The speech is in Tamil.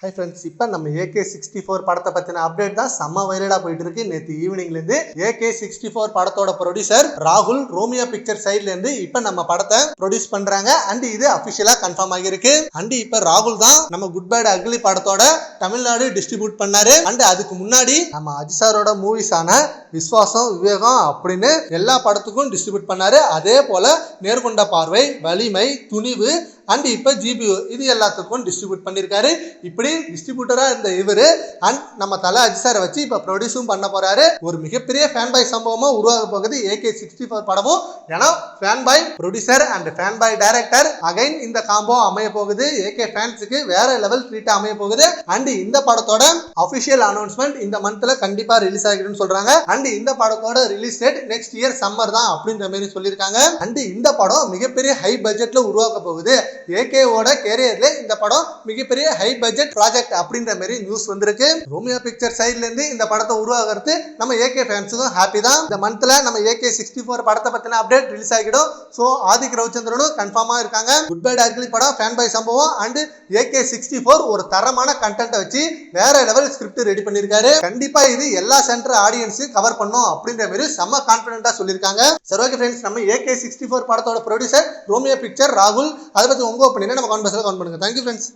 ஹை ஃப்ரெண்ட்ஸ், இப்போ நம்ம AK64 படத்தை பற்றின அப்டேட் தான் செம்ம வைரலாக போயிட்டு இருக்கு. நேற்று ஈவினிங்லேருந்து AK64 படத்தோட ப்ரொடியூசர் ராகுல் ரோமியோ பிக்சர் சைட்லேருந்து இப்போ நம்ம படத்தை ப்ரொடியூஸ் பண்ணுறாங்க. அண்ட் இது அஃபிஷியலாக கன்ஃபார்ம் ஆகியிருக்கு. அண்ட் இப்போ ராகுல் தான் நம்ம குட் பேட் அக்லி படத்தோட தமிழ்நாடு டிஸ்ட்ரிபியூட் பண்ணாரு. அண்ட் அதுக்கு முன்னாடி நம்ம அஜிசாரோட மூவிஸான விஸ்வாசம், விவேகம் அப்படின்னு எல்லா படத்துக்கும் டிஸ்ட்ரிபியூட் பண்ணாரு. அதே போல நேர்கொண்ட பார்வை, வலிமை, துணிவு அண்ட் இப்போ GBO இது எல்லாத்துக்கும் டிஸ்ட்ரிபியூட் பண்ணியிருக்காரு. இப்படி டிஸ்ட்ரிபியூட்டரா இருந்த இவரு அண்ட் நம்ம தல அஜிசாரை வச்சு இப்போ ப்ரொடியூஸும் பண்ண போறாரு. ஒரு மிகப்பெரிய ஃபேன் பாய் சம்பவமா உருவாக போகுது AK64 படமும். ஏன்னா fan boy producer and fan boy director again இந்த காம்போ அமைய போகுது. AK ஃபேன்ஸுக்கு வேற லெவல் ட்ரீட் அமைய போகுது. அண்ட் இந்த படத்தோட அபிஷியல் அனௌன்ஸ்மெண்ட் இந்த மந்த்ல கண்டிப்பா ரிலீஸ் ஆகிடும்னு சொல்றாங்க. அண்ட் இந்த படத்தோட release date next year summer தான் அப்படின்ற மாதிரி சொல்லியிருக்காங்க. அண்ட் இந்த படம் மிகப்பெரிய ஹை பட்ஜெட்ல உருவாக்க போகுது. AKவோட கேரியர்ல இந்த படம் மிகப்பெரிய ஹை பட்ஜெட் ப்ராஜெக்ட் அப்படின்ற மாதிரி நியூஸ் வந்திருக்கு. ரோமியோ பிக்சர் சைட்ல இருந்து இந்த படத்தை உருவாகிறது நம்ம AK ஃபேன்ஸுக்கும் ஹாப்பி தான். இந்த மந்த்ல நம்ம AK64 படத்தை பத்தின அப்டேட் ரிலீஸ் ஆகிடும். ஸோ ஆதிக் ரவிச்சந்திரனும் கன்ஃபார்மா இருக்காங்க. குட் பை அக்லி படம் ஃபேன் பாய் சம்பவம் அண்ட் AK64 ஒரு தரமான கண்டென்ட்டை வச்சு வேற லெவல் ஸ்கிரிப்ட் ரெடி பண்ணியிருக்காரு. கண்டிப்பா இது எல்லா சென்டர் ஆடியன்ஸும் கவர் பண்ணும் அப்படின்ற மாதிரி செம்ம கான்பிடென்ட்டா சொல்லியிருக்காங்க. சரி, ஓகே ஃப்ரெண்ட்ஸ், நம்ம AK64 படத்தோட ப்ரொடியூசர் ரோமியோ பிக்சர் ராகுல், அதை பத்தி உங்க ஒப்பீனியனை நம்ம கமெண்ட் பாக்ஸ்ல கமெண்ட் பண்ணுங்க. Thank you friends.